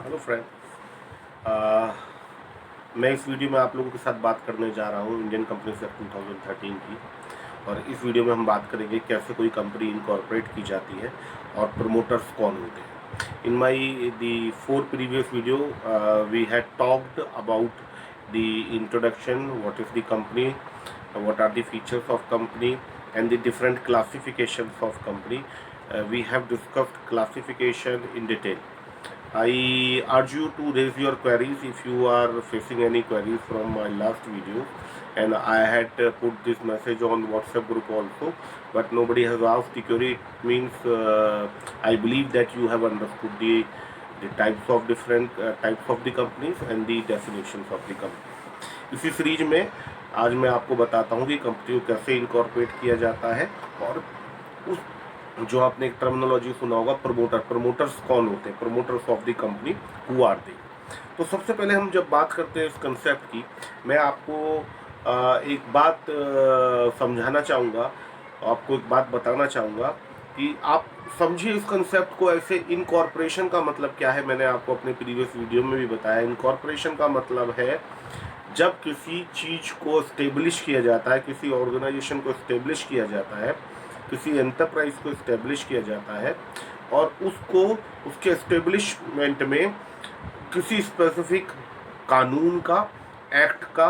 Hello friend. मैं इस video में आप लोगों के साथ बात करने जा रहा हूँ इंडियन कंपनी एक्ट 2013 की। और इस वीडियो में हम बात करेंगे कैसे कोई कंपनी इनकॉर्पोरेट की जाती है और प्रमोटर्स कौन होते हैं। In my the 4 previous video we had talked about the introduction, what is the company, what are the features of company and the different classifications of company. We have discussed classification in detail. I urge you to raise your queries if you are facing any queries from my last video, and I had put this message on WhatsApp group also, but nobody has asked the query. It means I believe that you have understood the types of different types of the companies and the definitions of the company. इसी series में आज मैं आपको बताता हूँ कि company को कैसे इनकॉर्पोरेट किया जाता है, और उस जो आपने एक टर्मिनोलॉजी सुना होगा प्रमोटर्स कौन होते हैं, promoters of the company, who are they. तो सबसे पहले हम जब बात करते हैं इस कंसेप्ट की, मैं आपको एक बात समझाना चाहूँगा, आपको एक बात बताना चाहूँगा कि आप समझिए इस कंसेप्ट को ऐसे। इनकॉर्पोरेशन का मतलब क्या है, मैंने आपको अपने प्रीवियस वीडियो में भी बताया। इनकॉर्पोरेशन का मतलब है जब किसी चीज़ को स्टेब्लिश किया जाता है, किसी ऑर्गेनाइजेशन को स्टेब्लिश किया जाता है, किसी एंटरप्राइज को स्टेब्लिश किया जाता है, और उसको उसके एस्टेब्लिशमेंट में किसी स्पेसिफिक कानून का, एक्ट का,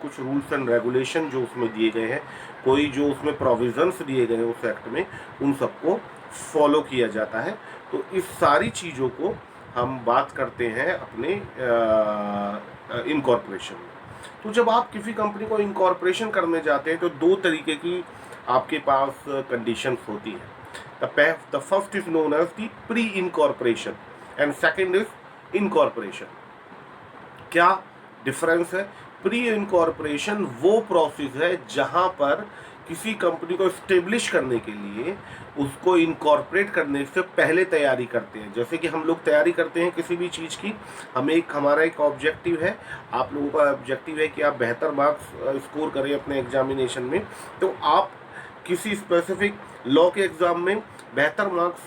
कुछ रूल्स एंड रेगुलेशन जो उसमें दिए गए हैं, कोई जो उसमें प्रोविजंस दिए गए हैं उस एक्ट में, उन सबको फॉलो किया जाता है। तो इस सारी चीज़ों को हम बात करते हैं अपने इनकॉर्पोरेशन में। तो जब आप किसी कंपनी को इनकॉर्पोरेशन करने जाते हैं तो दो तरीके की आपके पास कंडीशंस होती हैं। The first is known as the pre incorporation and second is incorporation. क्या डिफरेंस है? प्री इनकॉर्पोरेशन वो प्रोसेस है जहां पर किसी कंपनी को स्टेब्लिश करने के लिए उसको इनकॉर्पोरेट करने से पहले तैयारी करते हैं। जैसे कि हम लोग तैयारी करते हैं किसी भी चीज़ की, हमारा एक ऑब्जेक्टिव है, आप लोगों का ऑब्जेक्टिव है कि आप बेहतर मार्क्स स्कोर करें अपने एग्जामिनेशन में। तो आप किसी स्पेसिफिक लॉ के एग्ज़ाम में बेहतर मार्क्स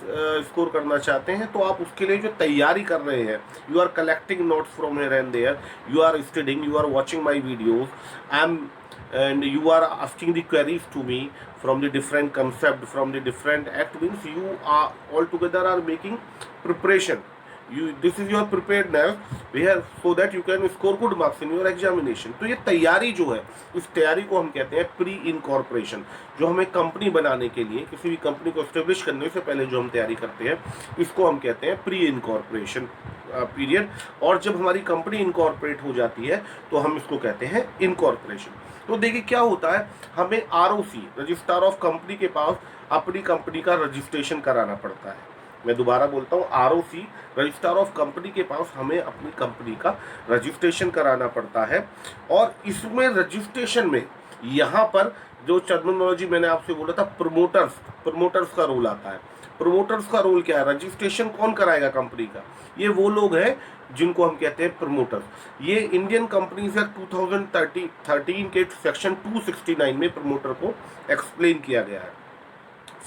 स्कोर करना चाहते हैं, तो आप उसके लिए जो तैयारी कर रहे हैं, you are collecting notes from here and there, you are studying, you are watching my videos, and you are asking the queries to me from the different concept, from the different act, means you are altogether are making preparation. This is your preparedness where so that you can score good marks in your examination. तो ये तैयारी जो है, इस तैयारी को हम कहते हैं प्री इनकॉर्पोरेशन। जो हमें कंपनी बनाने के लिए, किसी भी कंपनी को एस्टेब्लिश करने से पहले जो हम तैयारी करते हैं, इसको हम कहते हैं प्री इनकॉर्पोरेशन पीरियड। और जब हमारी कंपनी इनकॉर्पोरेट हो जाती है तो हम इसको कहते हैं इनकॉर्पोरेशन। तो देखिए क्या होता है, हमें आरओसी, रजिस्ट्रार ऑफ कंपनी के पास अपनी कंपनी का रजिस्ट्रेशन कराना पड़ता है। मैं दोबारा बोलता हूँ, आरओसी, रजिस्ट्रार ऑफ कंपनी के पास हमें अपनी कंपनी का रजिस्ट्रेशन कराना पड़ता है। और इसमें रजिस्ट्रेशन में यहाँ पर जो टर्मिनोलॉजी मैंने आपसे बोला था, प्रमोटर्स का रोल आता है। प्रमोटर्स का रोल क्या है? रजिस्ट्रेशन कौन कराएगा कंपनी का? ये वो लोग हैं जिनको हम कहते हैं प्रमोटर्स। ये इंडियन कंपनीज एक्ट 2013 के सेक्शन 269 में प्रमोटर को एक्सप्लेन किया गया है।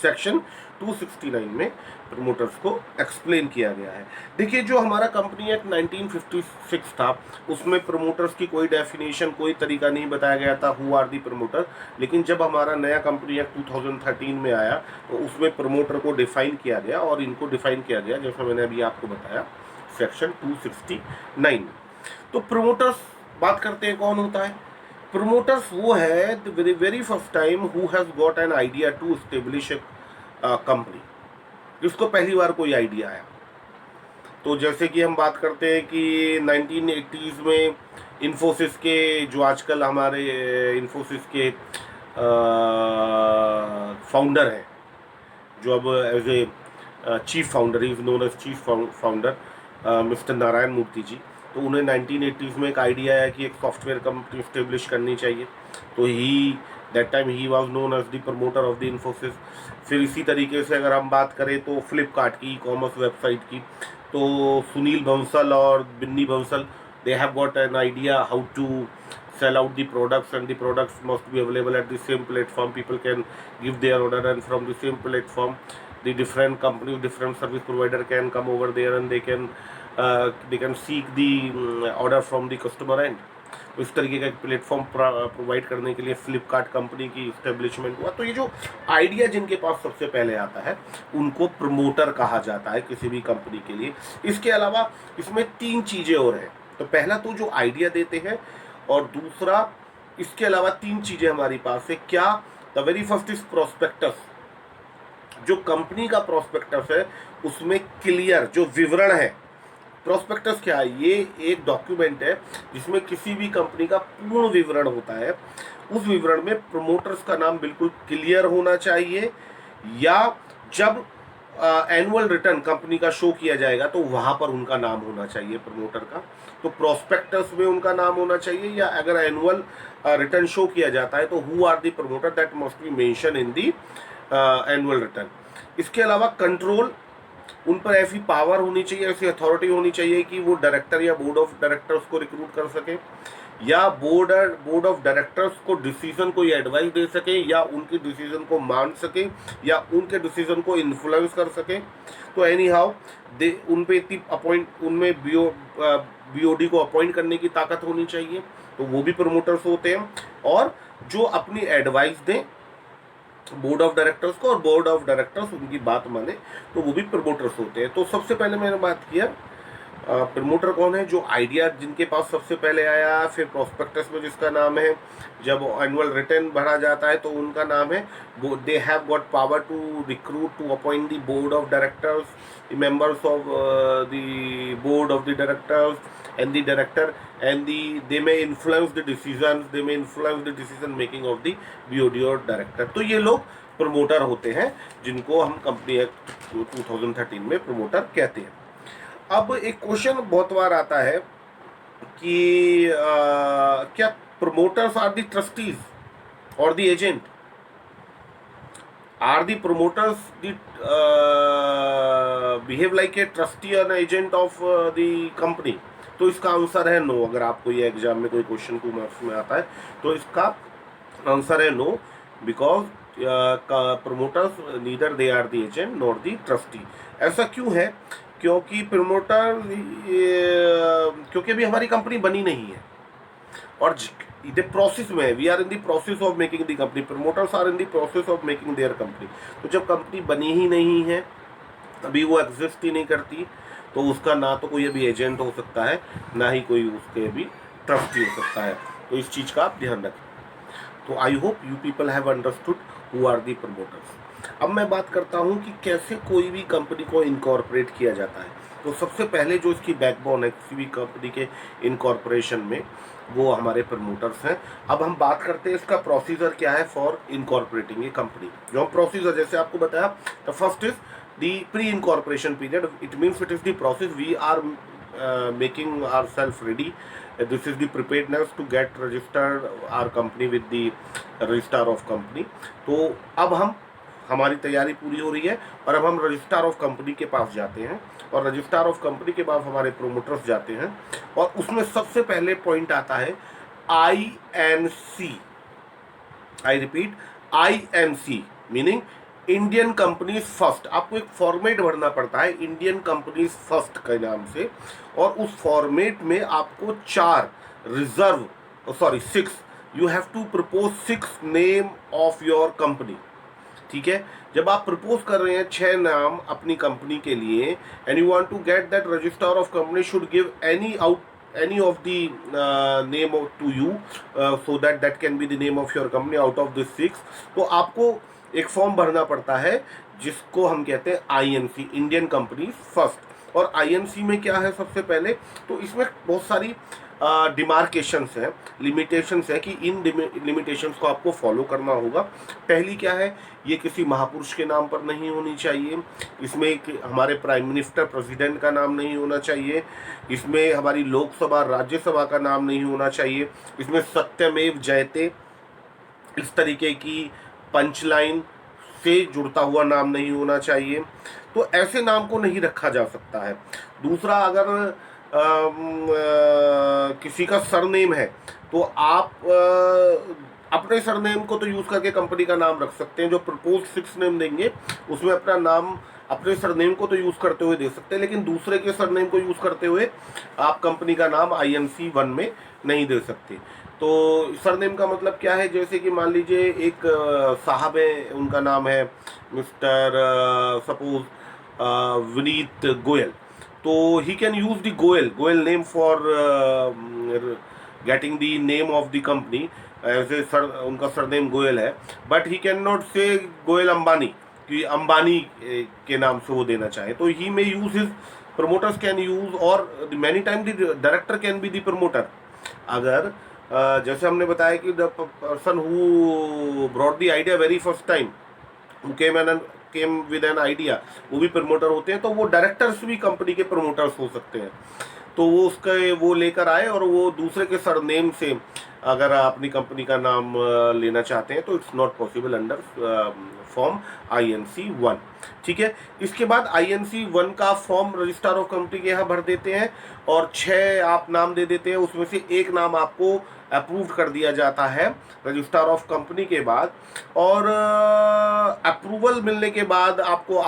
सेक्शन 269 में प्रमोटर्स को एक्सप्लेन किया गया है। देखिए, जो हमारा कंपनी एक्ट 1956 था, उसमें प्रमोटर्स की कोई डेफिनेशन, कोई तरीका नहीं बताया गया था हु आर दी प्रमोटर। लेकिन जब हमारा नया कंपनी एक्ट 2013 में आया तो उसमें प्रमोटर को डिफाइन किया गया, और इनको डिफाइन किया गया जैसा मैंने अभी आपको बताया सेक्शन 269। तो प्रमोटर्स बात करते हैं कौन होता है। प्रमोटर्स वो है the very first time who has got an idea to establish company, जिसको पहली बार कोई आइडिया आया। तो जैसे कि हम बात करते हैं कि 1980s में इन्फोसिस के, जो आजकल हमारे इन्फोसिस के फाउंडर हैं, जो अब as a chief founder, is known as chief founder, mister Narayan Murthy ji. तो उन्हें 1980s में एक आइडिया आया कि एक सॉफ्टवेयर कंपनी स्टेब्लिश करनी चाहिए। तो that time he was known as the promoter of the Infosys. फिर इसी तरीके से अगर हम बात करें तो फ्लिपकार्ट की, ई कॉमर्स वेबसाइट की, तो सुनील बंसल और Binny Bansal, they have got an idea how to sell out the products, and the products must be available at the same platform. People can give their order, and from the same platform the different companies, different service provider can come over there, and they can they can seek the order from the customer and. तो इस तरीके का एक platform provide करने के लिए Flipkart company की establishment हुआ। तो ये जो आइडिया जिनके पास सबसे पहले आता है उनको प्रमोटर कहा जाता है किसी भी कंपनी के लिए। इसके अलावा इसमें 3 चीज़ें और हैं। तो पहला तो जो आइडिया देते हैं, और दूसरा इसके अलावा 3 चीज़ें हमारी पास है। क्या? The very first is prospectus. जो कंपनी का प्रोस्पेक्टस है उसमें क्लियर जो विवरण है। प्रोस्पेक्टस क्या है? ये एक डॉक्यूमेंट है जिसमें किसी भी कंपनी का पूर्ण विवरण होता है। उस विवरण में प्रमोटर्स का नाम बिल्कुल क्लियर होना चाहिए, या जब एनुअल रिटर्न कंपनी का शो किया जाएगा तो वहाँ पर उनका नाम होना चाहिए प्रमोटर का। तो प्रोस्पेक्टस में उनका नाम होना चाहिए, या अगर एनुअल रिटर्न शो किया जाता है तो who are the promoter that must be mention in the annual return. इसके अलावा कंट्रोल, उन पर ऐसी पावर होनी चाहिए, ऐसी अथॉरिटी होनी चाहिए कि वो डायरेक्टर या बोर्ड ऑफ डायरेक्टर्स को रिक्रूट कर सके, या बोर्ड ऑफ डायरेक्टर्स को डिसीजन कोई एडवाइस दे सके, या उनके डिसीजन को मान सके, या उनके डिसीजन को इन्फ्लुएंस कर सके। तो एनी हाउ दे उन पे इतनी उनमें बीओडी को अपॉइंट करने की ताकत होनी चाहिए, तो वो भी प्रमोटर्स होते हैं। और जो अपनी एडवाइस दें बोर्ड ऑफ डायरेक्टर्स को, और बोर्ड ऑफ डायरेक्टर्स उनकी बात माने, तो वो भी प्रमोटर्स होते हैं। तो सबसे पहले मैंने बात किया प्रमोटर कौन है? जो आइडिया जिनके पास सबसे पहले आया, फिर प्रोस्पेक्टस में जिसका नाम है, जब एनुअल रिटर्न भरा जाता है तो उनका नाम है। They have got power to recruit, to appoint the board of directors, the members of the board of the directors and the director, and they may influence the decisions, they may influence the decision making of the BOD और director. तो ये लोग promoter होते हैं जिनको हम company act 2013 में promoter कहते हैं। अब एक क्वेश्चन बहुत बार आता है कि क्या प्रमोटर्स आर द ट्रस्टीज और the agent? Are the promoters the behave like a trustee और एजेंट ऑफ द कंपनी? तो इसका आंसर है नो। अगर आपको ये एग्जाम में कोई क्वेश्चन 2 मार्क्स में आता है तो इसका आंसर है no, because promoters neither they are the agent not the trustee. ऐसा क्यों है? क्योंकि प्रमोटर क्योंकि अभी हमारी कंपनी बनी नहीं है और द प्रोसेस में, we are in the process of making the company, promoters are in the process of making their company. तो जब कंपनी बनी ही नहीं है, अभी वो एग्जिस्ट ही नहीं करती, तो उसका ना तो कोई अभी एजेंट हो सकता है, ना ही कोई उसके अभी ट्रस्टी हो सकता है। तो इस चीज़ का आप ध्यान रखें। तो I hope you people have understood who are the promoters. अब मैं बात करता हूँ कि कैसे कोई भी कंपनी को इनकॉर्पोरेट किया जाता है। तो सबसे पहले जो इसकी बैकबोन है किसी भी कंपनी के इनकॉर्पोरेशन में, वो हमारे प्रमोटर्स हैं। अब हम बात करते हैं इसका प्रोसीजर क्या है फॉर इनकॉर्पोरेटिंग ए कंपनी। जो हम प्रोसीजर जैसे आपको बताया, the first is the pre-incorporation period. It means it is the process we are making ourselves ready. This is the preparedness to get registered our company with the registrar of company. तो अब हमारी तैयारी पूरी हो रही है और अब हम रजिस्ट्रार ऑफ कंपनी के पास जाते हैं, और रजिस्ट्रार ऑफ कंपनी के पास हमारे प्रोमोटर्स जाते हैं, और उसमें सबसे पहले पॉइंट आता है INC। I repeat, INC meaning Indian companies first. आपको एक फॉर्मेट भरना पड़ता है इंडियन कंपनीज फर्स्ट के नाम से, और उस फॉर्मेट में आपको 6 you have to propose 6 name of your company. ठीक है, जब आप प्रपोज कर रहे हैं 6 नाम अपनी कंपनी के लिए, and you want to get that registrar of company should give any of the name to you, so that can be the name of your company out of the 6। तो आपको एक फॉर्म भरना पड़ता है जिसको हम कहते हैं INC, इंडियन कंपनी फर्स्ट। और INC में क्या है सबसे पहले, तो इसमें बहुत सारी डिमार्केशंस हैं, लिमिटेशंस है कि इन लिमिटेशंस को आपको फॉलो करना होगा। पहली क्या है, ये किसी महापुरुष के नाम पर नहीं होनी चाहिए, इसमें हमारे प्राइम मिनिस्टर प्रेसिडेंट का नाम नहीं होना चाहिए, इसमें हमारी लोकसभा राज्यसभा का नाम नहीं होना चाहिए, इसमें सत्यमेव जयते इस तरीके की पंचलाइन से जुड़ता हुआ नाम नहीं होना चाहिए। तो ऐसे नाम को नहीं रखा जा सकता है। दूसरा, अगर किसी का सरनेम है तो आप अपने सरनेम को तो यूज़ करके कंपनी का नाम रख सकते हैं। जो प्रपोज 6 नेम देंगे उसमें अपना नाम अपने सरनेम को तो यूज़ करते हुए दे सकते हैं, लेकिन दूसरे के सरनेम को यूज़ करते हुए आप कंपनी का नाम INC1 में नहीं दे सकते। तो सरनेम का मतलब क्या है, जैसे कि मान लीजिए एक साहब है, उनका नाम है मिस्टर सपोज विनीत गोयल, तो he can use the Goyal name for getting the name of the company, ऐसे सर उनका सरनेम गोयल है, बट ही कैन नॉट से गोयल अंबानी, कि अंबानी के नाम से वो देना चाहे, तो he may use his promoters can use, or many times the director can be the promoter। अगर जैसे हमने बताया कि the person who brought the idea very first time, who came with an idea, वो भी प्रमोटर होते हैं, तो वो डायरेक्टर्स भी कंपनी के प्रमोटर्स हो सकते हैं। तो वो उसके वो लेकर आए और वो दूसरे के सरनेम से अगर अपनी कंपनी का नाम लेना चाहते हैं तो it's not possible under form INC1। ठीक है, इसके बाद INC1 का फॉर्म रजिस्ट्रार ऑफ कंपनी के यहाँ भर देते हैं और 6 आप नाम दे देते हैं, उसमें से एक नाम आपको अप्रूव कर दिया जाता है रजिस्ट्रार ऑफ कंपनी के बाद, और अप्रूवल मिलने के बाद आपको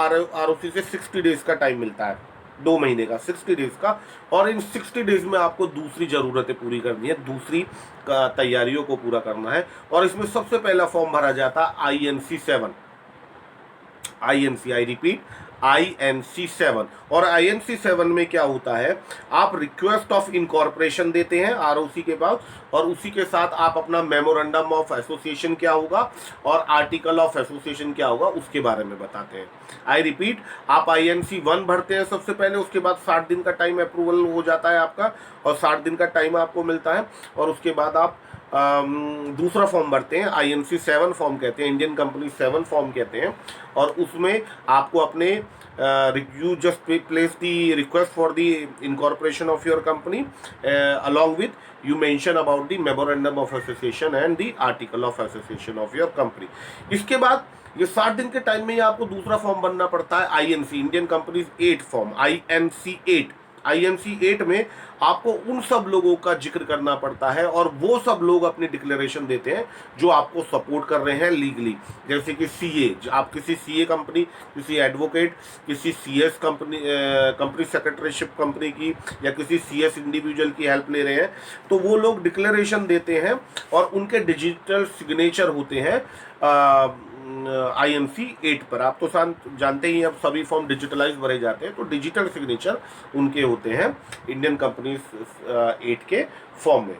ROC से 60 डेज का टाइम मिलता है, 2 महीने का, 60 डेज का। और इन 60 डेज में आपको दूसरी ज़रूरतें पूरी करनी है, दूसरी तैयारियों को पूरा करना है, और इसमें सबसे पहला फॉर्म भरा जाता है INC7, आई रिपीट INC7। और INC7 में क्या होता है, आप रिक्वेस्ट ऑफ इनकॉर्पोरेशन देते हैं ROC के पास, और उसी के साथ आप अपना मेमोरेंडम ऑफ एसोसिएशन क्या होगा और आर्टिकल ऑफ एसोसिएशन क्या होगा उसके बारे में बताते हैं। आई रिपीट, आप INC1 भरते हैं सबसे पहले, उसके बाद 60 दिन का टाइम अप्रूवल हो जाता है आपका, और 60 दिन का टाइम आपको मिलता है, और उसके बाद आप दूसरा फॉर्म भरते हैं, INC7 फॉर्म कहते हैं, इंडियन कंपनी 7 फॉर्म कहते हैं, और उसमें आपको अपने you just place the request for the incorporation of your company along with you mention about the memorandum of association and the article of association of your company. इसके बाद ये 60 दिन के टाइम में ही आपको दूसरा फॉर्म बनना पड़ता है INC, Indian companies 8 form, INC8 में आपको उन सब लोगों का जिक्र करना पड़ता है, और वो सब लोग अपनी डिक्लेरेशन देते हैं जो आपको सपोर्ट कर रहे हैं लीगली, जैसे कि CA, आप किसी CA कंपनी, किसी एडवोकेट, किसी CS कंपनी सेक्रेटरीशिप कंपनी की, या किसी CS इंडिविजुअल की हेल्प ले रहे हैं, तो वो लोग डिक्लेरेशन देते हैं और उनके डिजिटल सिग्नेचर होते हैं INC8 पर। आप तो जानते ही, अब सभी फॉर्म डिजिटलाइज भरे जाते हैं, तो डिजिटल सिग्नेचर उनके होते हैं इंडियन कंपनीज 8 के फॉर्म में।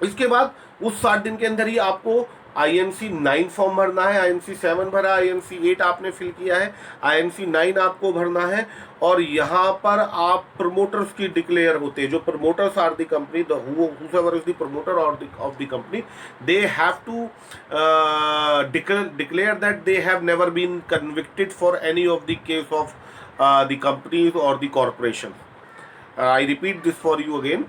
इसके बाद उस 60 दिन के अंदर ही आपको INC9 फॉर्म भरना है, INC7 भरा, INC8 आपने फिल किया है, INC9 आपको भरना है, और यहाँ पर आप प्रमोटर्स की डिक्लेयर होते हैं, जो promoters are the company, whoever is the promoter of the company, they have to declare that they have never been convicted for any of the case of the companies or the corporations। I repeat this for you again.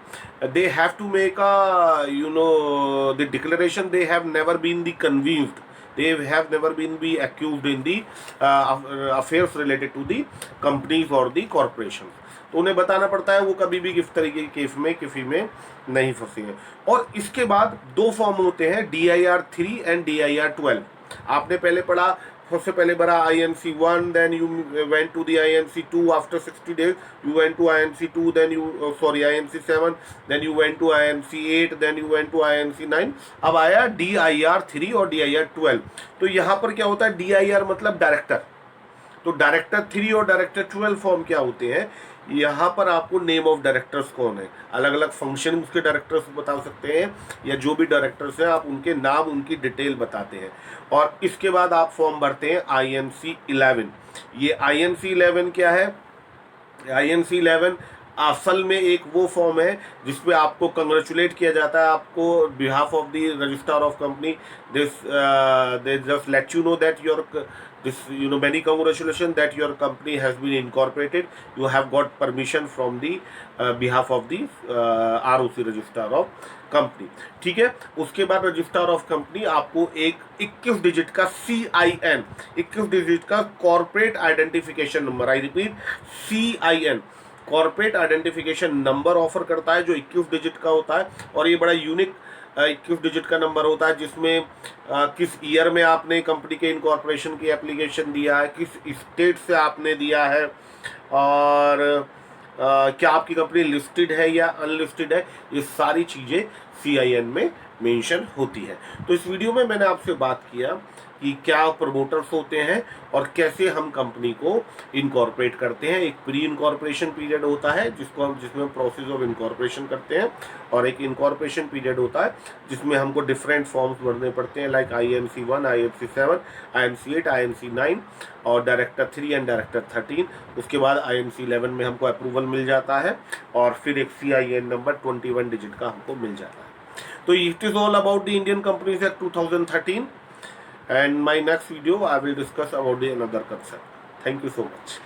They have to make the declaration they have never been convicted. They have never been accused in the affairs related to the companies or the corporations। तो उन्हें बताना पड़ता है वो कभी भी किस तरीके के केस में किसी में नहीं फंसे हैं। और इसके बाद 2 फॉर्म होते हैं, DIR3 एंड DIR12। आपने पहले पढ़ा, सबसे पहले भरा INC1, then you went to the INC2, after 60 days you went to INC2, then INC7, then you went to INC8, then you went to INC9, अब आया DIR3 और DIR12। तो यहाँ पर क्या होता है, DIR मतलब डायरेक्टर, तो डायरेक्टर 3 और डायरेक्टर 12 फॉर्म क्या होते हैं, यहाँ पर आपको नेम ऑफ डायरेक्टर्स कौन है, अलग अलग फंक्शन उसके डायरेक्टर्स बता सकते हैं, या जो भी डायरेक्टर्स हैं आप उनके नाम, उनकी डिटेल बताते हैं। और इसके बाद आप फॉर्म भरते हैं INC11। ये INC11 क्या है, INC11 असल में एक वो फॉर्म है जिसपे आपको कंग्रेचुलेट किया जाता है, आपको behalf of the registrar of company, they just let you know that your many congratulations that your company has been incorporated, you have got permission from the behalf of the ROC registrar of company. ठीक है, उसके बाद registrar of company आपको एक 21 digit का CIN, 21 digit का corporate identification number, I repeat CIN, corporate identification number offer करता है, जो 21 डिजिट का होता है, और ये बड़ा यूनिक 21 डिजिट का नंबर होता है, जिसमें किस ईयर में आपने कंपनी के इनकॉर्पोरेशन की एप्लीकेशन दिया है, किस स्टेट से आपने दिया है, और क्या आपकी कंपनी लिस्टेड है या अनलिस्टेड है, ये सारी चीज़ें CIN में मेंशन होती है। तो इस वीडियो में मैंने आपसे बात किया कि क्या प्रमोटर्स होते हैं और कैसे हम कंपनी को इनकॉर्पोरेट करते हैं। एक प्री इनकॉर्पोरेशन पीरियड होता है जिसमें प्रोसेस ऑफ इनकॉर्पोरेशन करते हैं, और एक इनकॉर्पोरेशन पीरियड होता है जिसमें हमको डिफरेंट फॉर्म्स भरने पड़ते हैं, like IMC 1, IMC 7, IMC 8, IMC 9 और डायरेक्टर 3 एंड डायरेक्टर 13। उसके बाद IMC 11 में हमको अप्रूवल मिल जाता है, और फिर एक CIN नंबर 21 डिजिट का हमको मिल जाता है। तो it is all about the Indian companies act 2013, and my next video I will discuss about the another concept. Thank you so much.